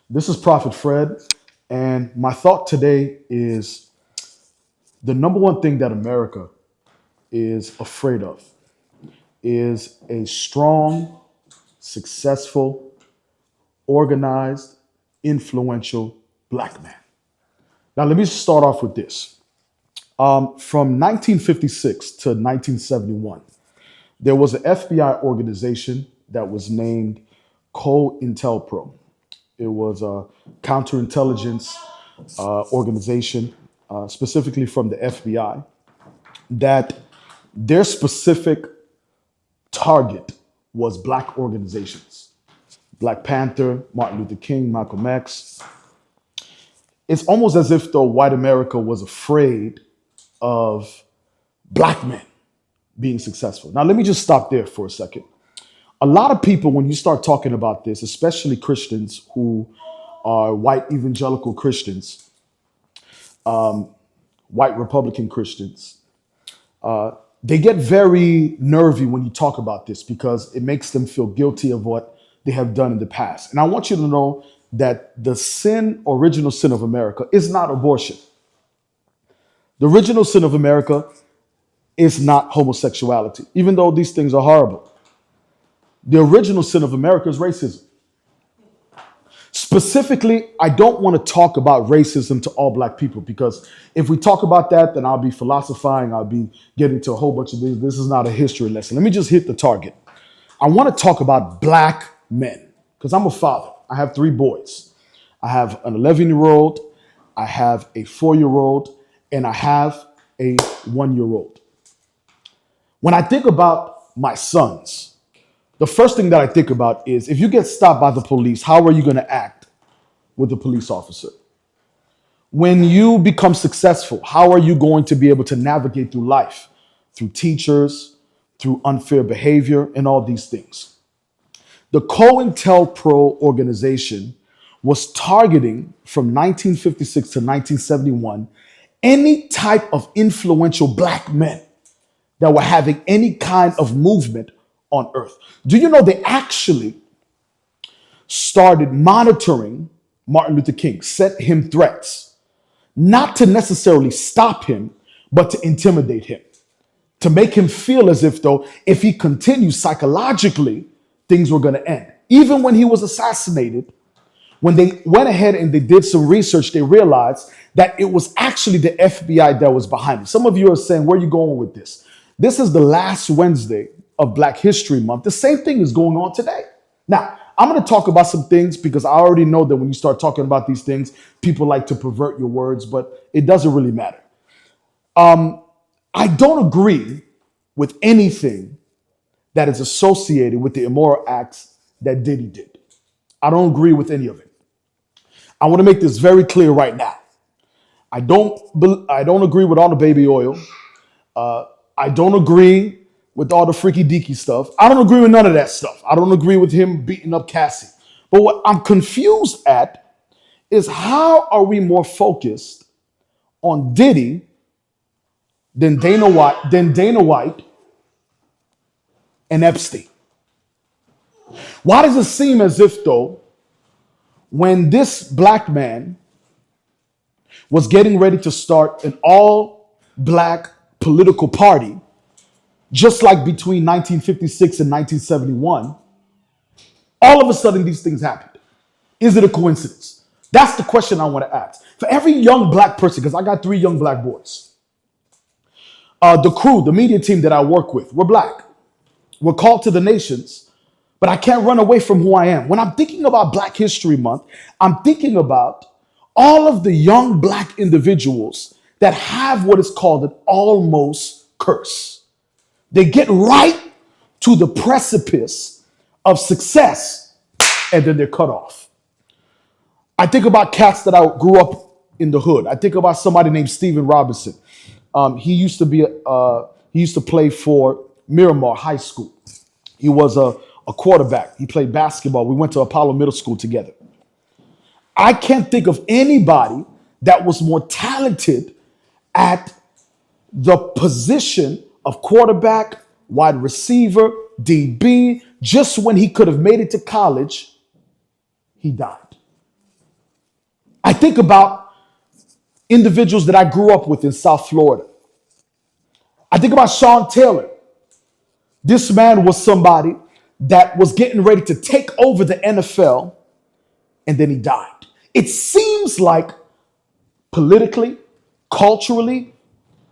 This is Prophet Fred, and my thought today is the number one thing that America is afraid of is a strong, successful, organized, influential black man. Now, let me start off with this. From 1956 to 1971, there was an FBI organization that was named COINTELPRO. It was a counterintelligence organization, specifically from the FBI, that their specific target was black organizations. Black Panther, Martin Luther King, Malcolm X. It's almost as if though white America was afraid of black men being successful. Now, let me just stop there for a second. A lot of people, when you start talking about this, especially Christians who are white evangelical Christians, white Republican Christians, they get very nervy when you talk about this because it makes them feel guilty of what they have done in the past. And I want you to know that the original sin of America is not abortion. The original sin of America is not homosexuality, even though these things are horrible. The original sin of America is racism. Specifically, I don't want to talk about racism to all black people because if we talk about that, then I'll be philosophizing. I'll be getting to a whole bunch of things. This is not a history lesson. Let me just hit the target. I want to talk about black men because I'm a father. I have three boys. I have an 11-year-old, I have a 4-year-old, and I have a 1-year-old. When I think about my sons, the first thing that I think about is if you get stopped by the police, how are you going to act with the police officer? When you become successful, how are you going to be able to navigate through life, through teachers, through unfair behavior, and all these things? The COINTELPRO organization was targeting from 1956 to 1971 any type of influential black men that were having any kind of movement on earth. Do you know they actually started monitoring Martin Luther King, sent him threats, not to necessarily stop him, but to intimidate him, to make him feel as if though if he continued psychologically, things were going to end. Even when he was assassinated, when they went ahead and they did some research, they realized that it was actually the FBI that was behind it. Some of you are saying, where are you going with this? This is the last Wednesday of Black History Month. The same thing is going on today. Now, I'm going to talk about some things because I already know that when you start talking about these things, people like to pervert your words, but it doesn't really matter. I don't agree with anything that is associated with the immoral acts that Diddy did. I don't agree with any of it. I want to make this very clear right now. I don't agree with all the baby oil. I don't agree with all the freaky deaky stuff. I don't agree with none of that stuff. I don't agree with him beating up Cassie. But what I'm confused at is how are we more focused on Diddy than Dana White and Epstein? Why does it seem as if though when this black man was getting ready to start an all black political party, just like between 1956 and 1971, all of a sudden these things happened? Is it a coincidence? That's the question I want to ask. For every young black person, because I got 3 young black boys, the crew, the media team that I work with, we're black. We're called to the nations, but I can't run away from who I am. When I'm thinking about Black History Month, I'm thinking about all of the young black individuals that have what is called an almost curse. They get right to the precipice of success and then they're cut off. I think about cats that I grew up in the hood. I think about somebody named Steven Robinson. He used to play for Miramar High School. He was a quarterback. He played basketball. We went to Apollo Middle School together. I can't think of anybody that was more talented at the position of quarterback, wide receiver, DB. Just when he could have made it to college, he died. think about individuals that I grew up with in South Florida. I think about Sean Taylor. This man was somebody that was getting ready to take over the NFL, and then he died. It seems like politically, culturally,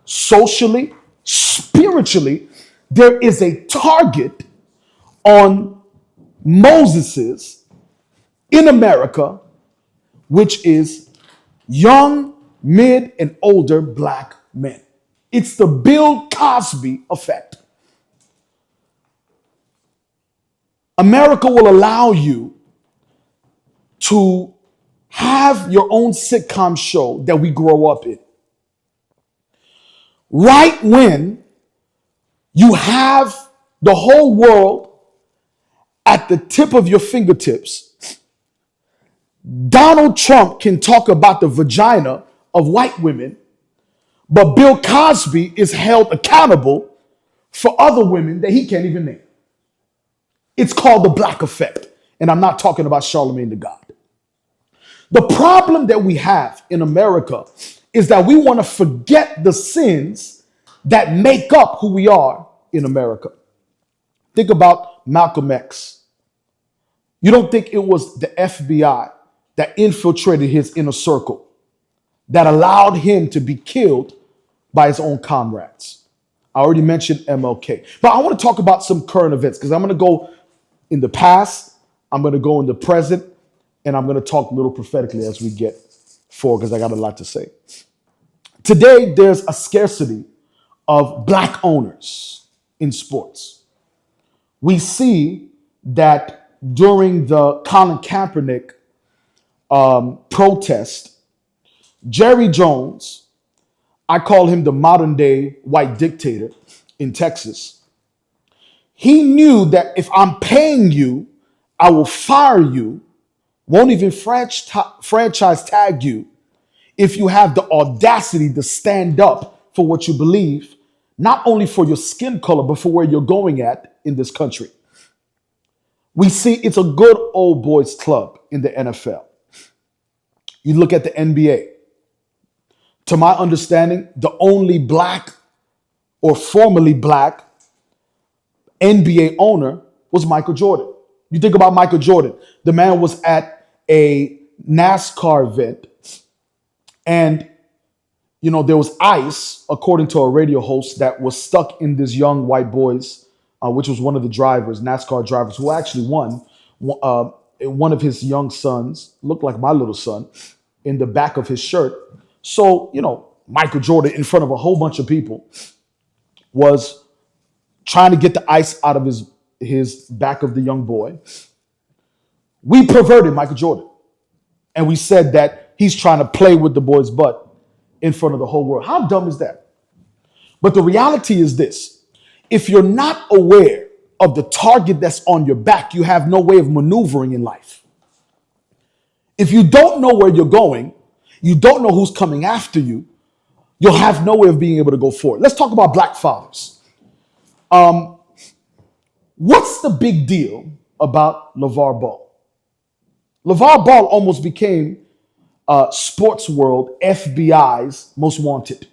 socially, spiritually, there is a target on Moses's in America, which is young, mid, and older black men. It's the Bill Cosby effect. America will allow you to have your own sitcom show that we grow up in. Right when you have the whole world at the tip of your fingertips, Donald Trump can talk about the vagina of white women, but Bill Cosby is held accountable for other women that he can't even name. It's called the black effect. And I'm not talking about Charlemagne the God. The problem that we have in America is that we want to forget the sins that make up who we are in America. Think about Malcolm X. You don't think it was the FBI that infiltrated his inner circle, that allowed him to be killed by his own comrades? I already mentioned MLK. But I want to talk about some current events because I'm going to go in the past, I'm going to go in the present, and I'm going to talk a little prophetically as we get forward because I got a lot to say. Today, there's a scarcity of black owners in sports. We see that during the Colin Kaepernick protest, Jerry Jones, I call him the modern day white dictator in Texas. He knew that if I'm paying you, I will fire you, won't even franchise tag you if you have the audacity to stand up for what you believe, not only for your skin color, but for where you're going at in this country. We see it's a good old boys club in the NFL. You look at the NBA. To my understanding, the only black or formerly black NBA owner was Michael Jordan. You think about Michael Jordan. The man was at a NASCAR event and, there was ice, according to a radio host, that was stuck in this young white boy's, which was one of the drivers, NASCAR drivers, who actually won. One of his young sons, looked like my little son, in the back of his shirt. So, Michael Jordan, in front of a whole bunch of people, was trying to get the ice out of his back of the young boy. We perverted Michael Jordan. And we said that he's trying to play with the boy's butt in front of the whole world. How dumb is that? But the reality is this. If you're not aware of the target that's on your back, you have no way of maneuvering in life. If you don't know where you're going, you don't know who's coming after you, you'll have no way of being able to go forward. Let's talk about black fathers. What's the big deal about LeVar Ball? LeVar Ball almost became sports world FBI's most wanted.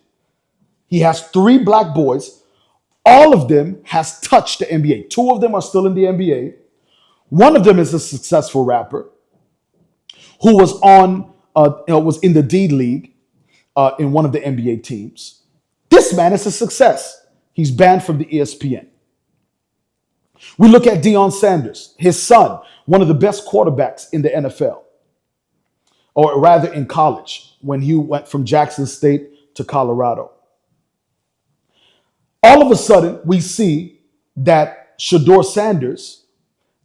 He has 3 black boys. All of them has touched the NBA. 2 of them are still in the NBA. One of them is a successful rapper who was was in the D League in one of the NBA teams. This man is a success. He's banned from the ESPN. We look at Deion Sanders, his son, one of the best quarterbacks in the NFL, or rather in college, when he went from Jackson State to Colorado. All of a sudden, we see that Shedeur Sanders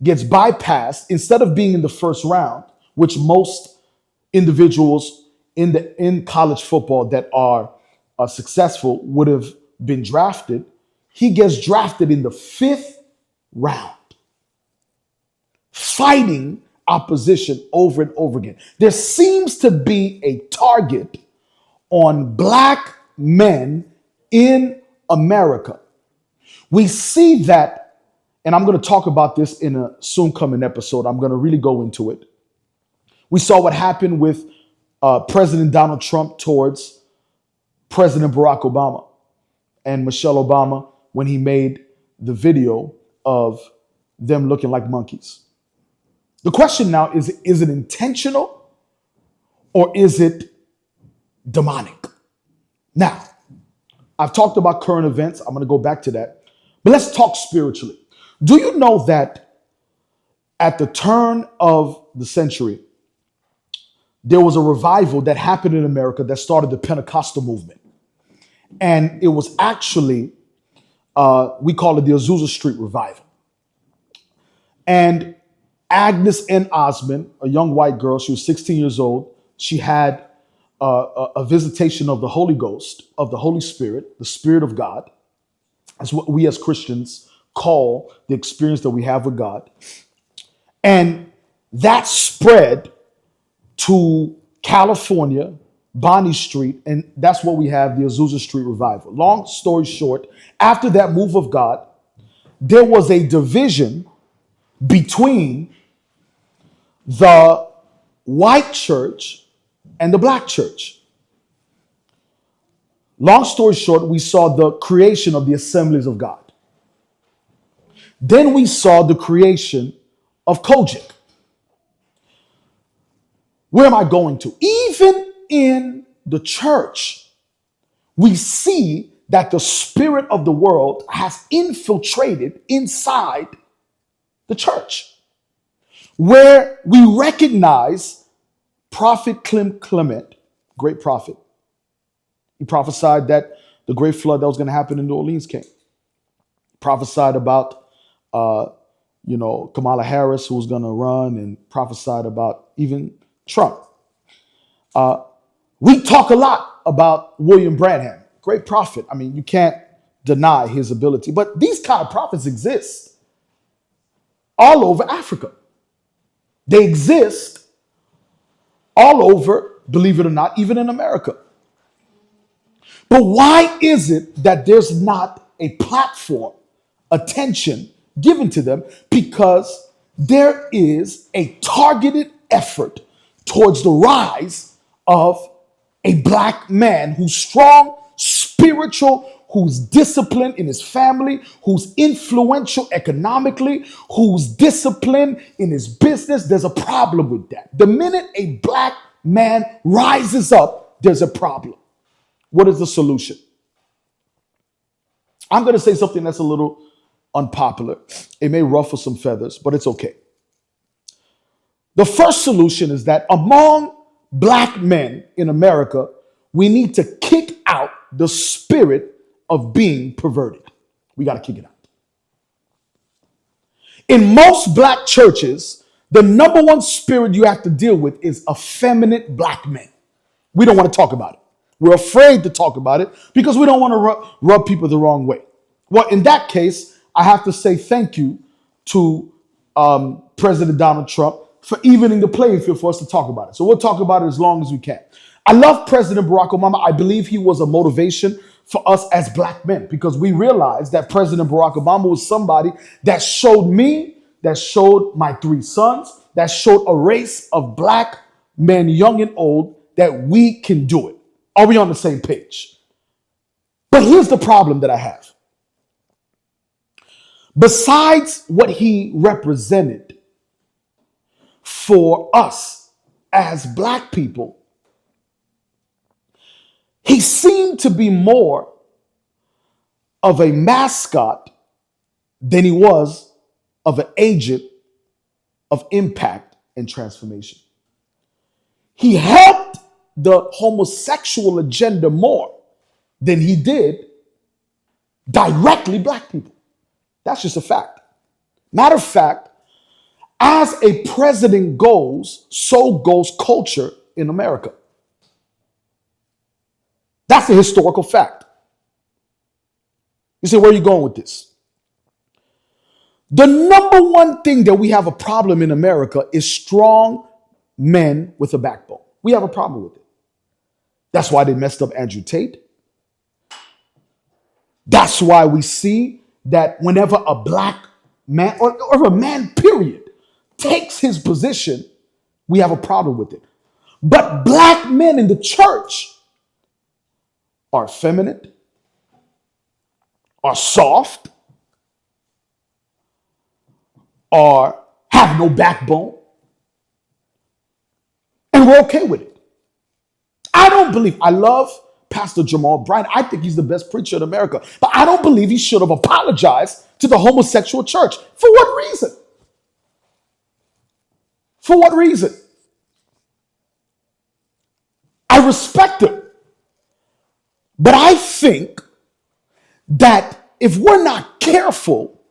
gets bypassed instead of being in the first round, which most individuals in college football that are successful would have been drafted. He gets drafted in the 5th round, fighting opposition over and over again. There seems to be a target on black men in America. We see that, and I'm going to talk about this in a soon coming episode. I'm going to really go into it. We saw what happened with President Donald Trump towards President Barack Obama and Michelle Obama when he made the video of them looking like monkeys. The question now is it intentional or is it demonic? Now, I've talked about current events. I'm going to go back to that. But let's talk spiritually. Do you know that at the turn of the century, there was a revival that happened in America that started the Pentecostal movement? And it was actually, we call it the Azusa Street Revival. And Agnes N. Osmond, a young white girl, she was 16 years old. She had a visitation of the Holy Ghost, of the Holy Spirit, the Spirit of God. That's what we as Christians call the experience that we have with God. And that spread to California, Bonnie Street, and that's what we have, the Azusa Street Revival. Long story short, after that move of God, there was a division between the white church and the black church. Long story short, we saw the creation of the Assemblies of God. Then we saw the creation of Kojic. Where am I going to? Even in the church, we see that the spirit of the world has infiltrated inside the church, where we recognize Prophet Clement, great prophet. He prophesied that the great flood that was going to happen in New Orleans came. Prophesied about, Kamala Harris, who was going to run, and prophesied about even Trump. We talk a lot about William Branham, great prophet. I mean, you can't deny his ability, but these kind of prophets exist all over Africa. They exist all over, believe it or not, even in America. But why is it that there's not a platform, attention given to them? Because there is a targeted effort towards the rise of a black man who's strong, spiritual, who's disciplined in his family, who's influential economically, who's disciplined in his business. There's a problem with that. The minute a black man rises up, there's a problem. What is the solution? I'm going to say something that's a little unpopular. It may ruffle some feathers, but it's okay. The first solution is that among black men in America, we need to kick out the spirit of being perverted. We got to kick it out. In most black churches, the number one spirit you have to deal with is effeminate black men. We don't want to talk about it. We're afraid to talk about it because we don't want to rub people the wrong way. Well, in that case, I have to say thank you to President Donald Trump for evening the playing field for us to talk about it. So we'll talk about it as long as we can. I love President Barack Obama. I believe he was a motivation for us as black men because we realized that President Barack Obama was somebody that showed me, that showed my three sons, that showed a race of black men, young and old, that we can do it. Are we on the same page? But here's the problem that I have. Besides what he represented for us as black people, he seemed to be more of a mascot than he was of an agent of impact and transformation. He helped the homosexual agenda more than he did directly black people. That's just a fact. Matter of fact, as a president goes, so goes culture in America. That's a historical fact. You say, where are you going with this? The number one thing that we have a problem in America is strong men with a backbone. We have a problem with it. That's why they messed up Andrew Tate. That's why we see that whenever a black man or a man, period, takes his position, we have a problem with it. But black men in the church are effeminate, are soft, are have no backbone, and we're okay with it. I love Pastor Jamal Bryant. I think he's the best preacher in America, but I don't believe he should have apologized to the homosexual church. For what reason? For what reason? I respect him, but I think that if we're not careful,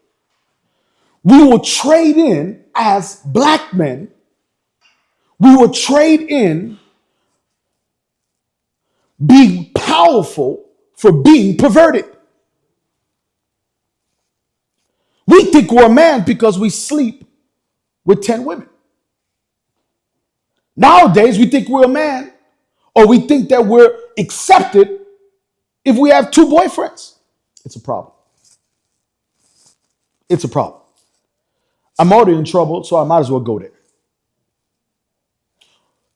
we will trade in as black men, we will trade in being powerful for being perverted. We think we're a man because we sleep with 10 women. Nowadays, we think we're a man, or we think that we're accepted if we have 2 boyfriends. It's a problem. It's a problem. I'm already in trouble, so I might as well go there.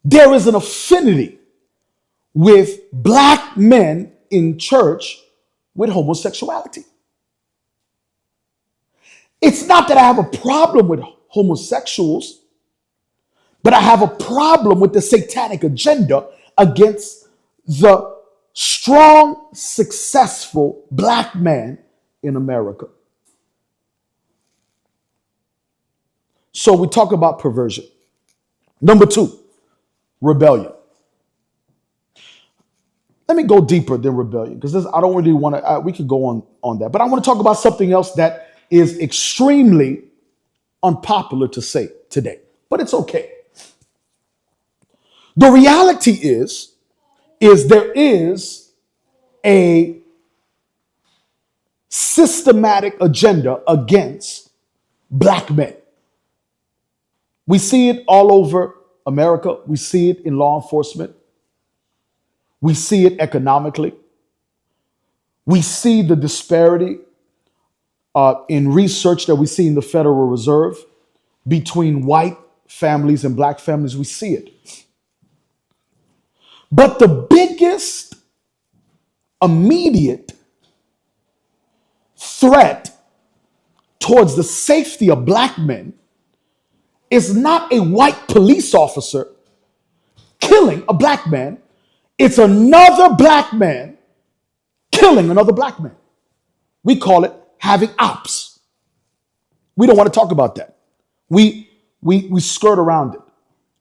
There is an affinity with black men in church with homosexuality. It's not that I have a problem with homosexuals, but I have a problem with the satanic agenda against the strong, successful black man in America. So we talk about perversion. Number 2, rebellion. Let me go deeper than rebellion, because I don't really want to, we could go on that. But I want to talk about something else that is extremely unpopular to say today, but it's okay. The reality is there is a systematic agenda against black men. We see it all over America. We see it in law enforcement. We see it economically. We see the disparity in research that we see in the Federal Reserve between white families and black families. We see it. But the biggest immediate threat towards the safety of black men is not a white police officer killing a black man. It's another black man killing another black man. We call it having ops. We don't want to talk about that. We skirt around it.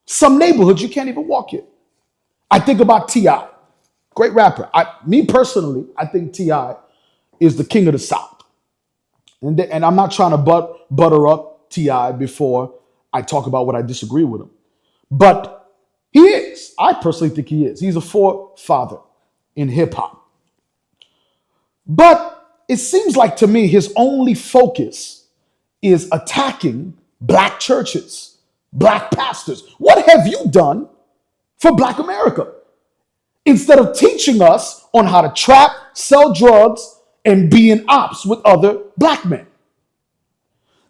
Some neighborhoods you can't even walk in. I think about T.I., great rapper. Me personally, I think T.I. is the king of the South. And I'm not trying to butter up T.I. before I talk about what I disagree with him. But he is. I personally think he is. He's a forefather in hip hop. But it seems like to me his only focus is attacking black churches, black pastors. What have you done for black America? Instead of teaching us on how to trap, sell drugs, and be in ops with other black men.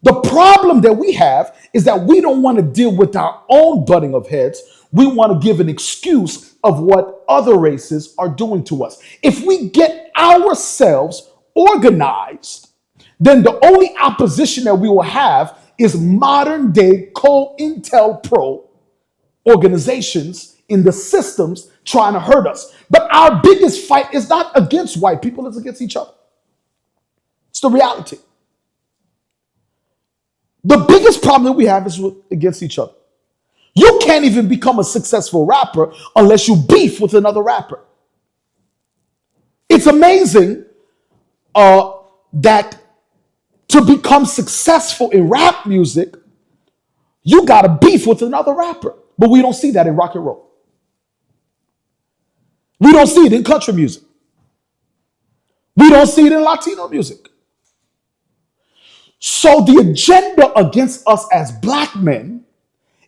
The problem that we have is that we don't want to deal with our own butting of heads. We want to give an excuse of what other races are doing to us. If we get ourselves organized, then the only opposition that we will have is modern day COINTELPRO organizations in the systems trying to hurt us. But our biggest fight is not against white people, it's against each other. It's the reality. The biggest problem that we have is against each other. You can't even become a successful rapper unless you beef with another rapper. It's amazing that to become successful in rap music, you got to beef with another rapper. But we don't see that in rock and roll. We don't see it in country music. We don't see it in Latino music. So the agenda against us as black men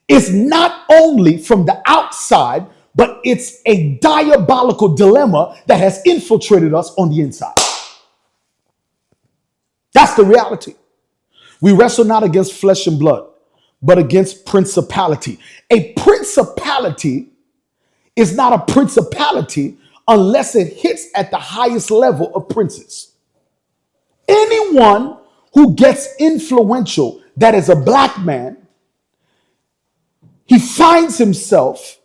is not only from the outside, but it's a diabolical dilemma that has infiltrated us on the inside. That's the reality. We wrestle not against flesh and blood, but against principality. A principality is not a principality unless it hits at the highest level of princes. Anyone who gets influential that is a black man, he finds himself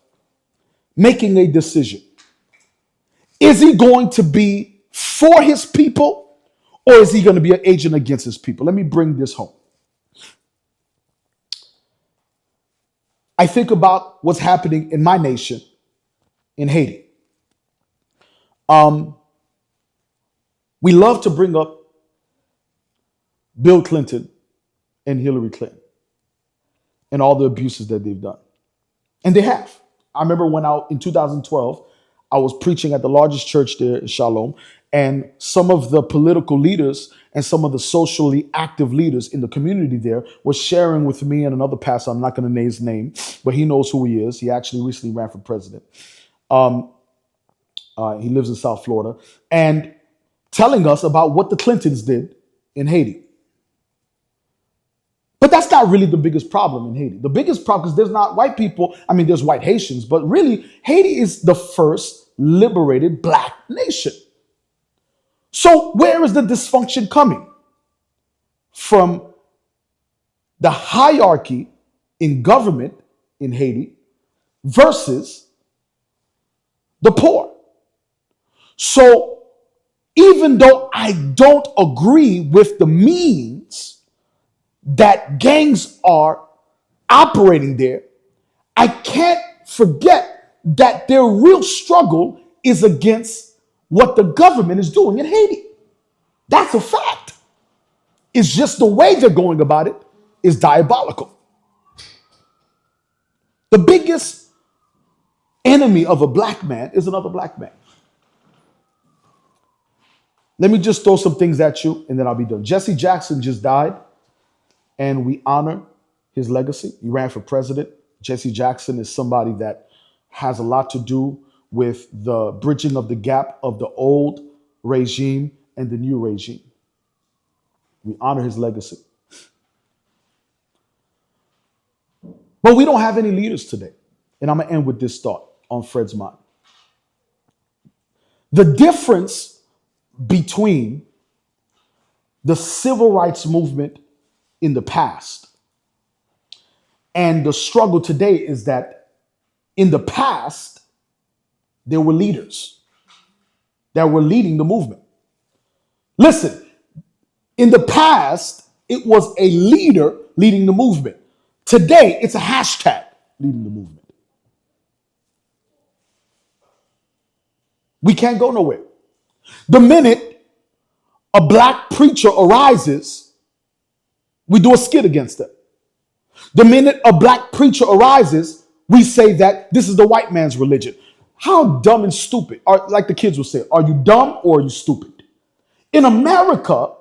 making a decision. Is he going to be for his people, or is he going to be an agent against his people? Let me bring this home. I think about what's happening in my nation, in Haiti. We love to bring up Bill Clinton and Hillary Clinton and all the abuses that they've done. And they have. I remember when in 2012, I was preaching at the largest church there in Shalom, and some of the political leaders and some of the socially active leaders in the community there were sharing with me and another pastor. I'm not going to name his name, but he knows who he is. He actually recently ran for president. He lives in South Florida, and telling us about what the Clintons did in Haiti. But that's not really the biggest problem in Haiti. The biggest problem is there's not white people. I mean, there's white Haitians, but really, Haiti is the first liberated black nation. So where is the dysfunction coming? From the hierarchy in government in Haiti versus the poor. So even though I don't agree with the means that gangs are operating there, I can't forget that their real struggle is against what the government is doing in Haiti. That's a fact. It's just the way they're going about it is diabolical. The biggest enemy of a black man is another black man. Let me just throw some things at you and then I'll be done. Jesse Jackson just died, and we honor his legacy. He ran for president. Jesse Jackson is somebody that has a lot to do with the bridging of the gap of the old regime and the new regime. We honor his legacy. But we don't have any leaders today. And I'm going to end with this thought on Fred's mind. The difference between the civil rights movement in the past and the struggle today is that in the past, there were leaders that were leading the movement. Listen, in the past, it was a leader leading the movement. Today, it's a hashtag leading the movement. We can't go nowhere. The minute a black preacher arises, we do a skit against them. The minute a black preacher arises, we say that this is the white man's religion. How dumb and stupid, like the kids will say, are you dumb or are you stupid? In America,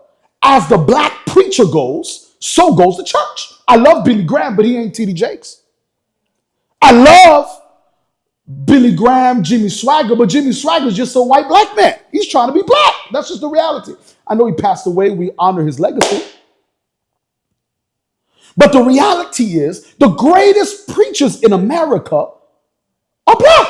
as the black preacher goes, so goes the church. I love Billy Graham, but he ain't T.D. Jakes. I love Billy Graham, Jimmy Swagger, but Jimmy Swagger is just a white black man. He's trying to be black. That's just the reality. I know he passed away. We honor his legacy. But the reality is the greatest preachers in America are black.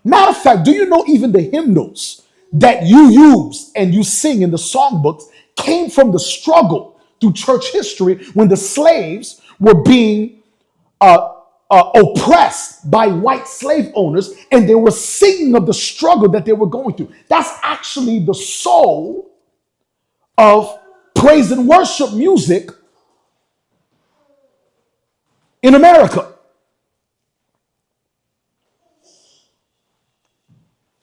Matter of fact, do you know even the hymnals that you use and you sing in the songbooks came from the struggle through church history when the slaves were being oppressed by white slave owners, and they were singing of the struggle that they were going through. That's actually the soul of praise and worship music in America.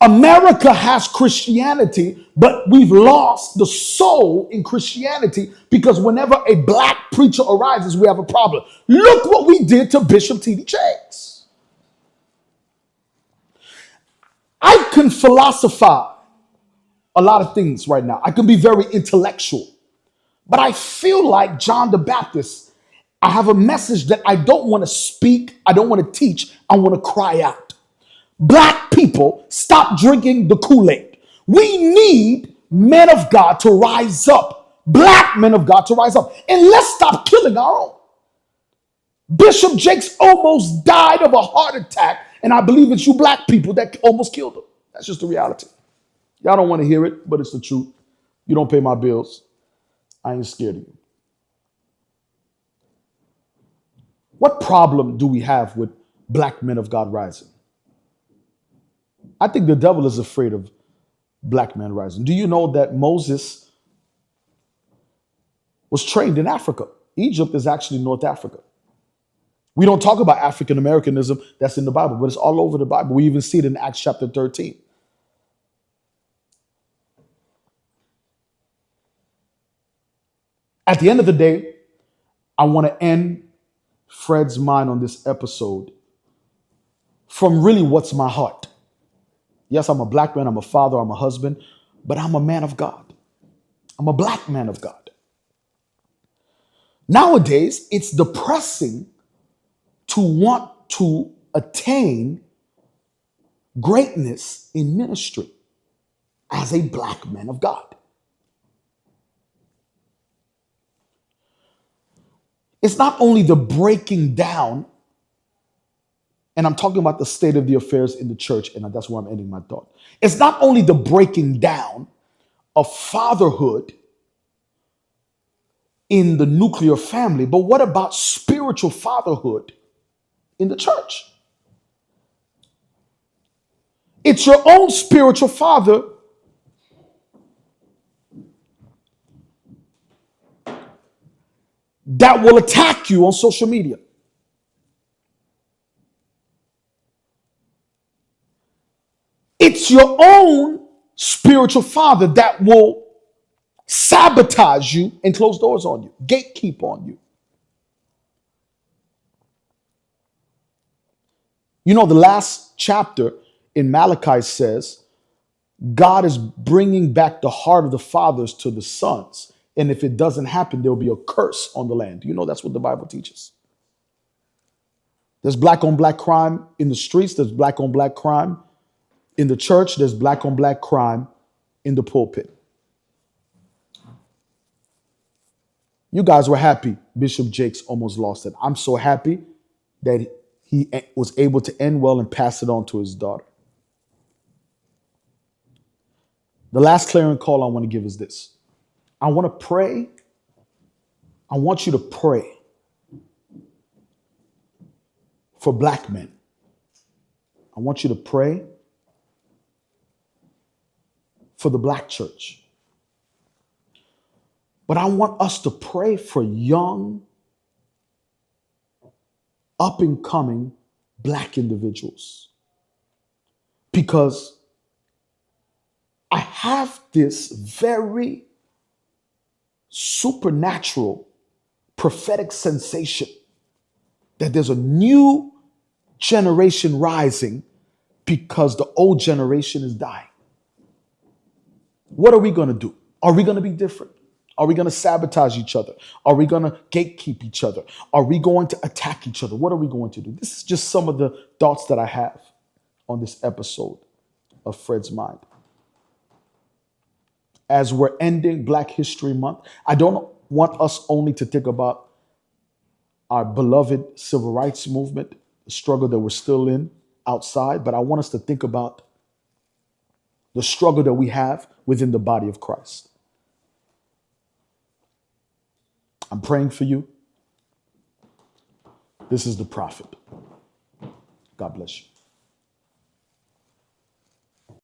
America has Christianity, but we've lost the soul in Christianity because whenever a black preacher arises, we have a problem. Look what we did to Bishop T.D. Jakes. I can philosophize a lot of things right now. I can be very intellectual, but I feel like John the Baptist. I have a message that I don't want to speak. I don't want to teach. I want to cry out. Black people, stop drinking the Kool-Aid. We need men of God to rise up. Black men of God to rise up. And let's stop killing our own. Bishop Jakes almost died of a heart attack, And I believe it's you black people that almost killed him. That's just the reality. Y'all don't want to hear it, but it's the truth. You don't pay my bills, I ain't scared of you. What problem do we have with black men of God rising? I think the devil is afraid of black men rising. Do you know that Moses was trained in Africa? Egypt is actually North Africa. We don't talk about African Americanism, that's in the Bible, but it's all over the Bible. We even see it in Acts chapter 13. At the end of the day, I want to end Fred's mind on this episode from really what's my heart. Yes, I'm a black man, I'm a father, I'm a husband, but I'm a man of God. I'm a black man of God. Nowadays, it's depressing to want to attain greatness in ministry as a black man of God. It's not only the breaking down, and I'm talking about the state of the affairs in the church, and that's where I'm ending my thought. It's not only the breaking down of fatherhood in the nuclear family, but what about spiritual fatherhood in the church? It's your own spiritual father that will attack you on social media. It's your own spiritual father that will sabotage you and close doors on you, gatekeep on you. You know, the last chapter in Malachi says God is bringing back the heart of the fathers to the sons. And if it doesn't happen, there'll be a curse on the land. You know, that's what the Bible teaches. There's black on black crime in the streets. There's black on black crime in the church. There's black on black crime in the pulpit. You guys were happy Bishop Jakes almost lost it. I'm so happy that he was able to end well and pass it on to his daughter. The last clarion call I want to give is this. I want to pray. I want you to pray for black men. I want you to pray for the black church. But I want us to pray for young, up and coming black individuals. Because I have this very supernatural prophetic sensation that there's a new generation rising because the old generation is dying. What are we going to do? Are we going to be different? Are we going to sabotage each other? Are we going to gatekeep each other? Are we going to attack each other? What are we going to do? This is just some of the thoughts that I have on this episode of Fred's Mind. As we're ending Black History Month, I don't want us only to think about our beloved civil rights movement, the struggle that we're still in outside, but I want us to think about the struggle that we have within the body of Christ. I'm praying for you. This is the prophet. God bless you.